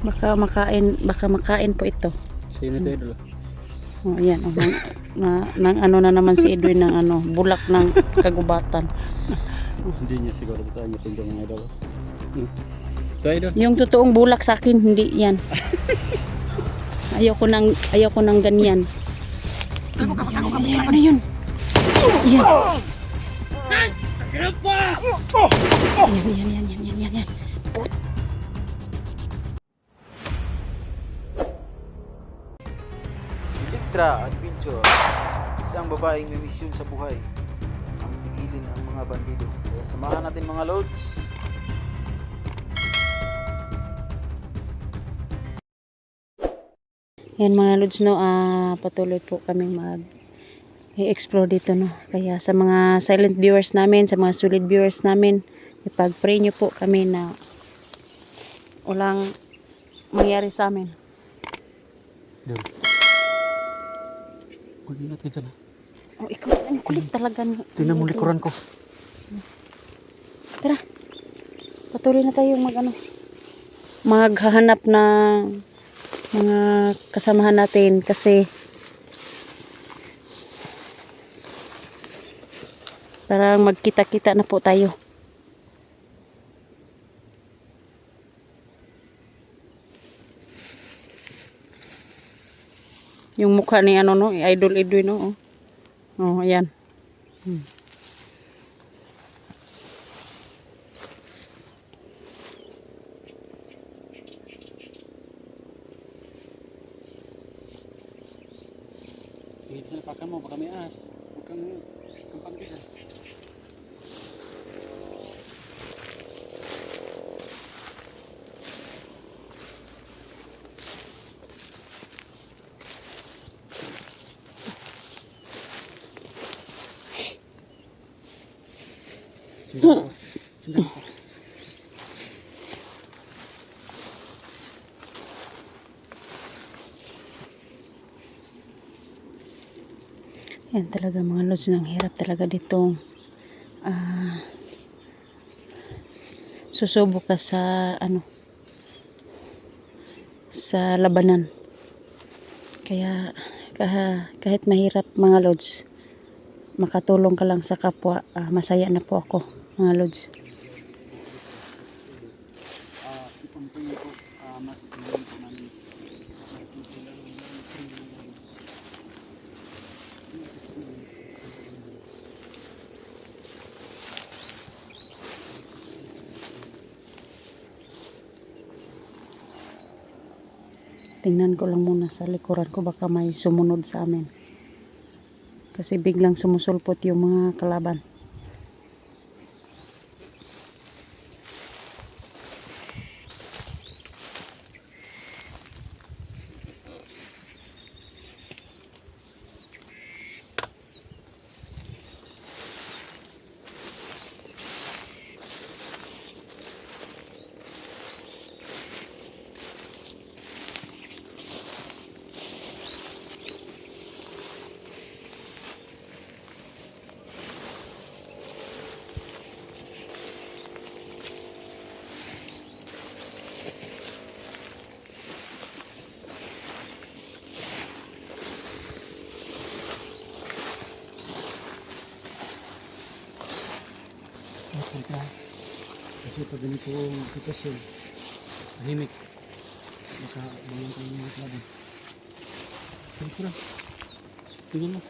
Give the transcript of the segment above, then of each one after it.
Baka makain po ito. Sino ito idol? Oh, ayan. Oh, nang ano na naman si Edwin ng ano, bulak ng kagubatan. Hindi niya siguro ito niya tingnan mga idol. Ito idol. Yung totoong bulak sa akin, hindi yan. Ayaw ko nang ganyan. Tago ka. Ano yun? Yan. Yan. Electra Adventure, isang babaeng may misyon sa buhay ang pigilin ang mga bandido. Kaya samahan natin mga lods. Yan mga lods, no, patuloy po kaming i-explore dito, no. Kaya sa mga silent viewers namin, sa mga solid viewers namin, ipag-pray nyo po kami na walang mangyari sa amin. Idol. Mag-ingat ka dyan ha. Oh, ikaw, ang kulit talaga. Tingnan mo likuran ko. Tara, patuloy na tayo maghahanap ng mga kasamahan natin kasi parang magkita-kita na po tayo. Yung mukha ni no, Idol Edwin, no. Oh, ayan. Dito sa pakan mo, baka may ahas. Huwag kang pagbihan. Sundan ko. Yan talaga mga lods, ang hirap talaga ditong susubok ka sa sa labanan. Kaya kahit mahirap mga lods, makatulong ka lang sa kapwa, masaya na po ako mga lods. Ipon-ipon ko. Mas namin po namin. Tingnan ko lang muna sa likuran ko, baka may sumunod sa amin. Kasi biglang sumusulpot yung mga kalaban. Punta. Kasi pag ganito ang sitwasyon, tahimik. Baka bangon tayo ng mga kalaban. Tingnan mo. Tingnan mo.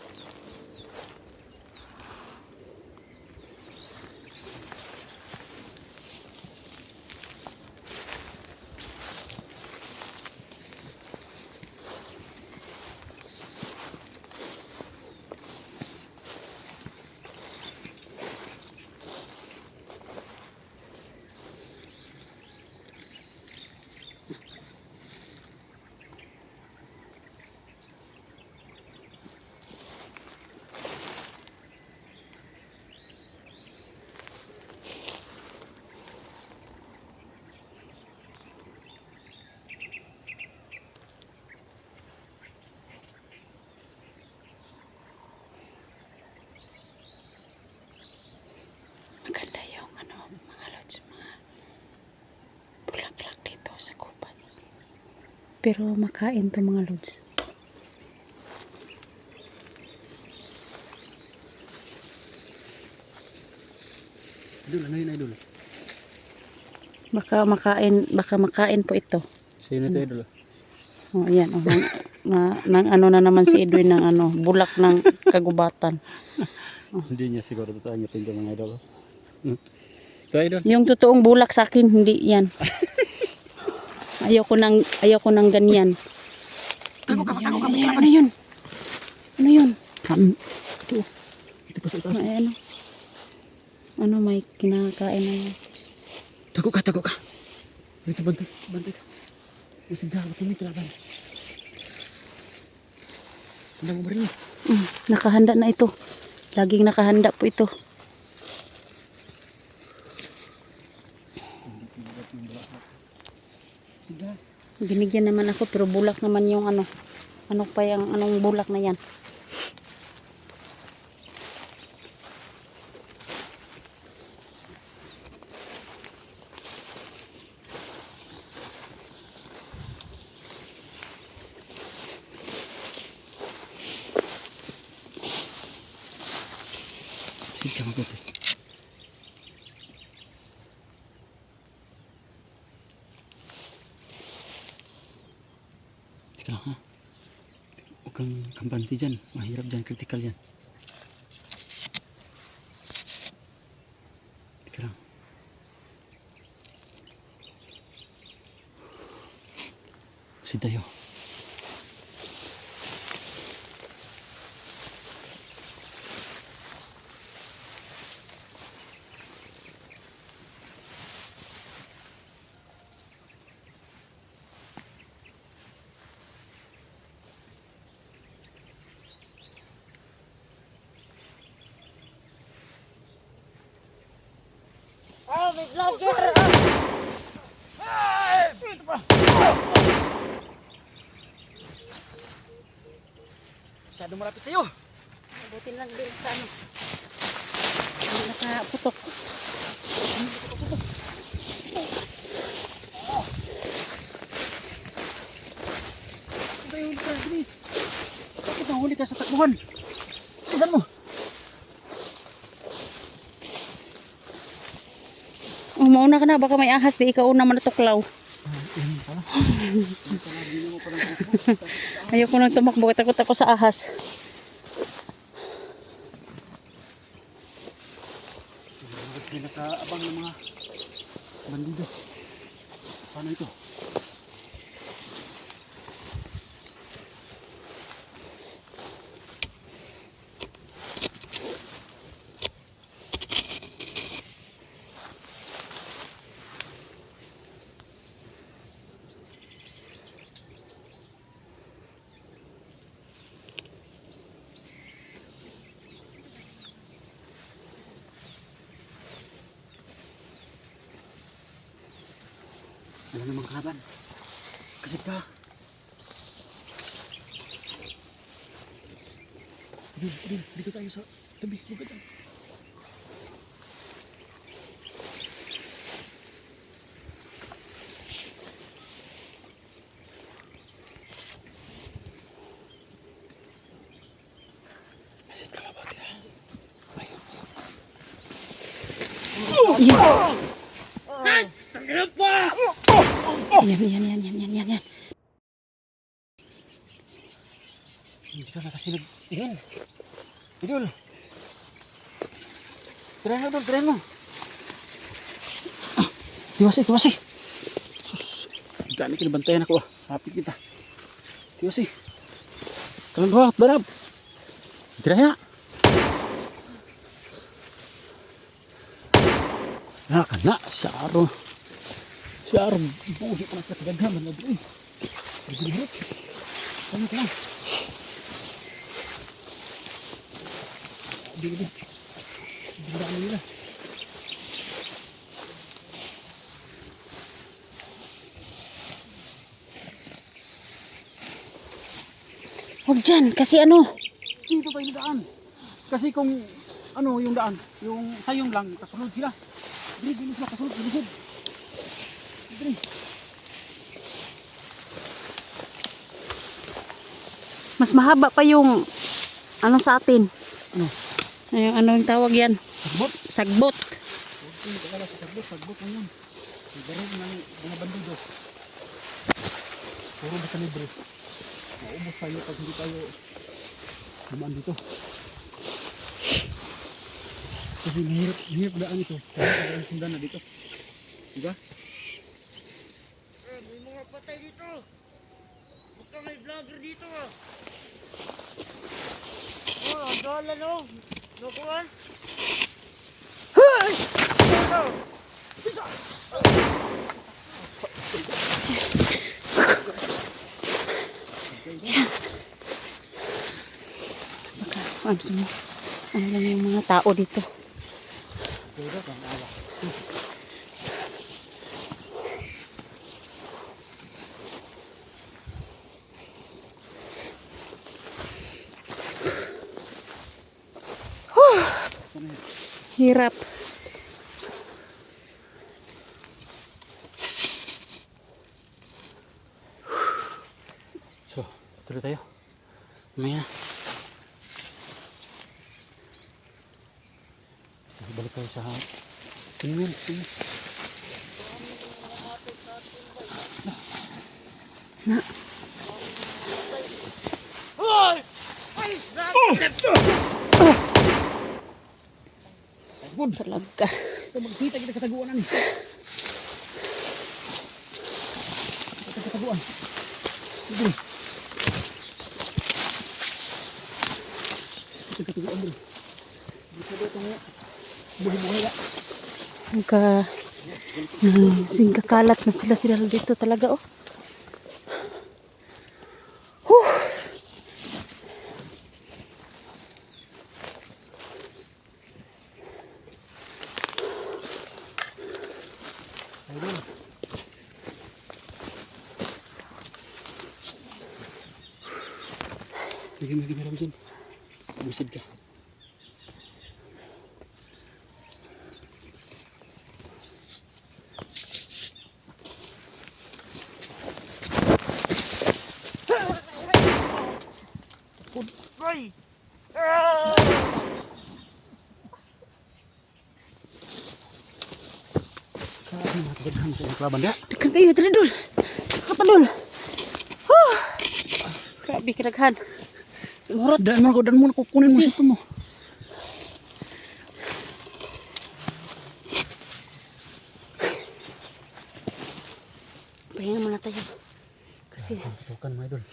Pero makain to mga lods. Idol, ano yun idol? Baka makain po ito. Sino ito idol? Oh, ayan. Oh, nang ano na naman si Edwin ng ano, bulak ng kagubatan. Hindi niya siguro totoo niya ito mga idol. Ito idol. Yung totoong bulak sa akin, hindi yan. Ayoko nang ganyan. Tago ka. Ano yun? Ano yun? Ito pa sa itaas. Ay, ano may kinakain na yan. Tago ka. Ito bantay ka. Masig na, matumit laban. Tandang mo rin. Nakahanda na ito. Laging nakahanda po ito. Binigyan naman ako pero bulak naman yung ano. Ano pa yung anong bulak na yan? Masig ka mabuti. Teka lang ha. Huwag kang kampante dyan. Mahirap dyan. Critical yan. Teka lang. Si Dayo. Oh, may vlogger! Masyado malapit sa'yo. Buti lang din sa ano. Hindi nakaputok. Dayo, huli ka. Bilis. Bakit nahuli ka sa takbuhan? Bilisan mo. Oh, mauna ka na. Baka may ahas. Di ikaw una manatuklaw. Yan pala. Ayoko nang tumakbo. Takot ako sa ahas. May nakaabang ng mga bandido. Paano ito? Wala namang kalaban. Kasi ka. Dito tayo sa tabi. Bukad yan. Masit ka mabuti ha. Ayaw. Yan. Hindi ka nakasinag. Tingin. Idol. Tirahin mo, tirahin mo. Tiwasi. Sus. Gani kinabantayan ako. Hapit kita. Tiwasi. Kalang duha, darab. Tirahin na. Nakana, si Aro. Buhi pa na sa kagagaman na doon. Pagdilihot. Ano ka lang? Hindi. Biglaan mo nila. Huwag dyan. Kasi ano? Dito tayo daan. Kasi kung ano yung daan, yung sayong lang, kasunod sila. Dili sila kasunod. Dili. Mas mahaba pa yung ano sa atin. Ano? Yung ano yung tawag yan? Sagbot. Sagbot. Okay, takala sa sagbot. Sagbot lang yun. Siguro ng mga bandido. Puro basta libre. Maubos tayo pag hindi tayo dumaan dito. Kasi mahirap daan ito. Kaya tayo sundan na dito. Diba? May mga patay dito. Baka may vlogger dito ah. Oh, ang dala no. Nakuhan. Ano sa mga, ano lang yung mga tao dito. Diba? Kang awa. Hirap. So, tuloy tayo. Mamaya. Balik tayo sa tingin. Na. Hoy! Ay, Good. Talaga. Ito magkita kita kataguan ani. Kataguan. Sige. Ito kataguan bro. Dito dito mo. Buhay-buhay ya. Singkakalat na sila dito talaga oh. Ayun. Lagi meron dyan. Busid ka. Hoy! Grabe mga tagadhan sa laban dia. Daghan kayo, dali dul. Kapadul. Huh. Grabe kadaghan. Murot. Dan mo kukunin mo sa mo. Pahinga muna tayo. Kasi Tukan mga idol.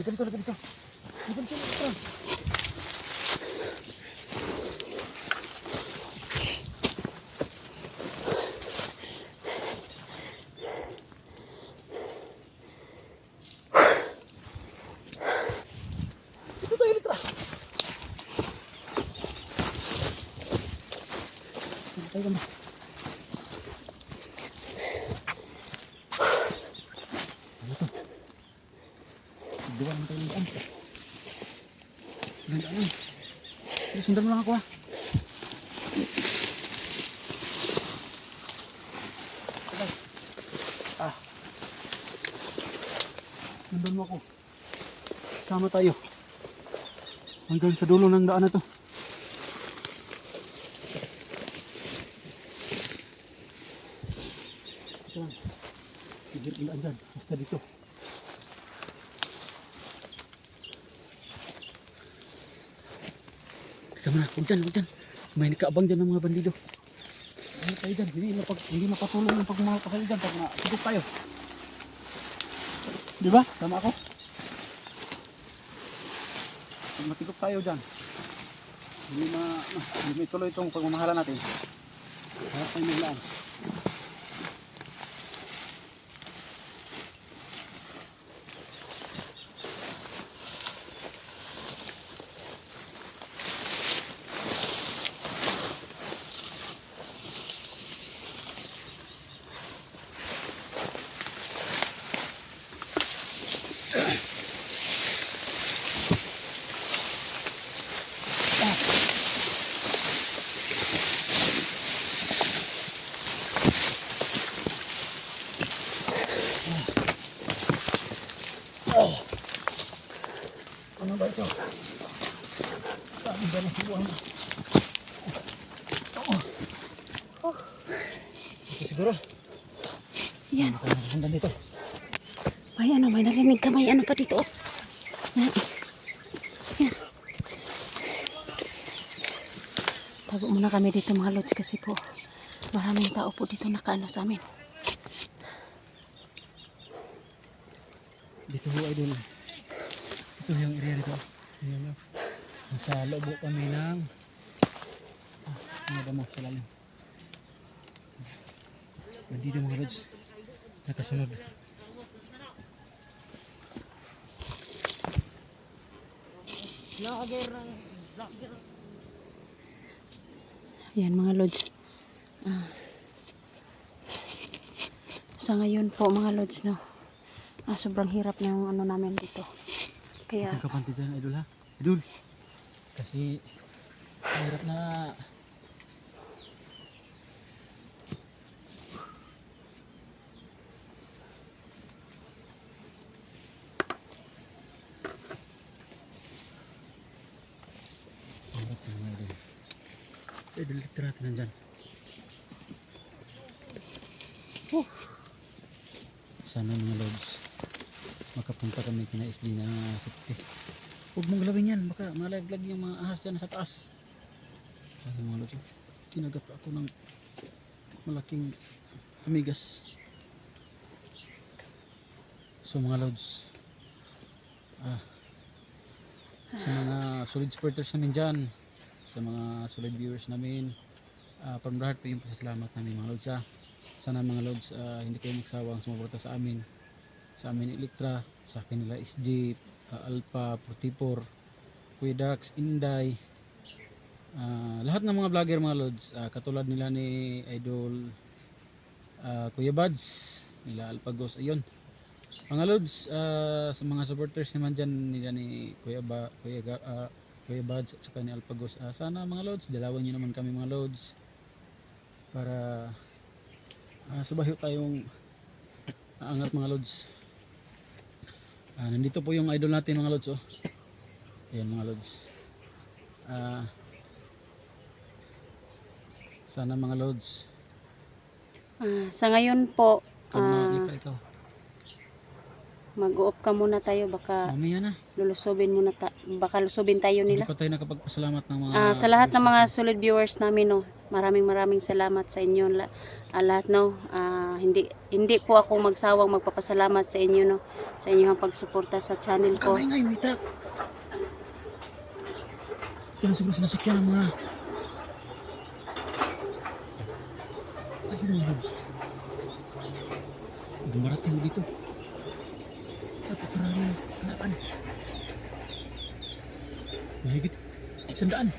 Dito. Dito. Tayo ba? Ano to? Duwan mo tayo ng daan. Ganda lang. Sundan mo lang ako ha. Sundan mo ako. Sama tayo. Hanggang sa dulo ng daan na to. Yan. Higit ang daan dyan. Basta dito. Teka muna. Huwag dyan. May nakaabang dyan ng mga bandido. Ano tayo dyan? Hindi mapatulong yung pagmamahal pa kayo dyan. Pag nasigit tayo. Diba? Tama ako? Pag matigop tayo dyan, hindi tuloy itong pagmamahalan natin. Harap tayo nilaan. ito. Sabi ba ng buwan na? Ito siguro. Yan. Hindi tayo nakasundan dito. May narinig ka. May ano pa dito. Yan. Yan. Tago muna kami dito mga lods kasi po maraming tao po dito nakaano sa amin. Dito ho ay doon. Ito yung area dito. Ayan nyo. Nasa loob ho kami ng mga damo sa lalim. Nandito mga lods. Nakasunod. Yan mga lods. Sa ngayon po mga lods no. Sobrang hirap na yung ano namin dito. Kaya Ito kapantid dyan, idol ha? Idol! Kasi hirap na hirap na mga idol. Idol, litra natin nandyan. Sana mga lods makapunta kami kina SD na safety. Huwag mong galawin yan, baka malaglag yung mga ahas dyan sa taas. Ay mga lods, kinagap ako ng malaking amigas. So mga lods, sa mga solid supporters namin dyan, sa mga solid viewers namin, from the heart po yung pasasalamat namin mga lods. Sana mga lods, hindi kayo magsawang sumuporta sa amin Electra, sa kanila SG, Alpha, 44, Kuya Dax, Inday, lahat ng mga vlogger mga lods, katulad nila ni Idol Kuya Buds, nila Alpha Ghost, ayun mga lods, sa mga supporters naman dyan nila ni Kuya Buds at saka ni Alpha Ghost, sana mga lods, dalawan nyo naman kami mga lods para subayo tayong aangat mga lods. Nandito po yung idol natin mga lods, oh. Ayan mga lods. Sana mga lods. sa ngayon po Ikaw, ikaw. mag-off ka muna tayo baka Mamaya na. baka lusubin tayo Hindi nila. pa tayo nakapagpasalamat ng mga Sa lahat ng mga solid viewers namin no, maraming salamat sa inyo lahat no. Hindi po ako magsawang magpapasalamat sa inyo no, sa inyong pagsuporta sa channel ko. Kamay ngay, may truck. Ito na siguro sinasakyan ng mga ayun mga lods. Dumarating dito. Dapat maraming kalaban. Mahigit 100.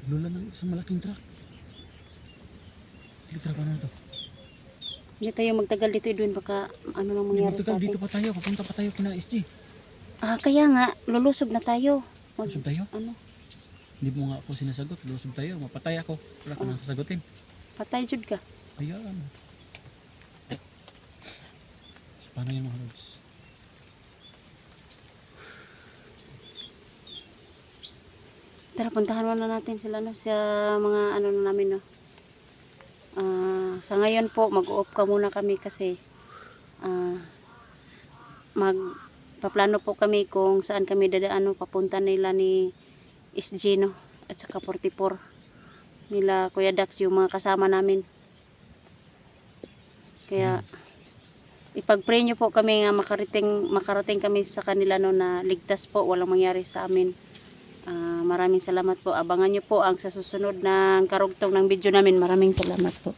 Lula ng isang malaking truck. Truck ano na to? Hindi tayo magtagal dito Edwin, baka ano nang Hindi mangyari sa magtagal, dito atin. pa tayo. Papunta pa tayo kina SG. Kaya nga lulusob na tayo. Lusog tayo? Ano, Hindi mo nga ako sinasagot. Lusog tayo. Mapatay ako. Wala ka nang sasagutin. patay jud ka. Ayan. So, paano yan mga lods? Tara, puntahan muna natin sila no, sa mga ano na namin no. Sa ngayon po mag-off ka muna kami kasi magpaplano po kami kung saan kami dadaan no, papunta nila ni SG no, at saka 44 nila Kuya Dax, yung mga kasama namin. Kaya ipag-pray nyo po kami nga makarating kami sa kanila no, na ligtas po, walang mangyari sa amin. Maraming salamat po. Abangan nyo po ang sa susunod ng karugtong ng video namin. Maraming salamat po.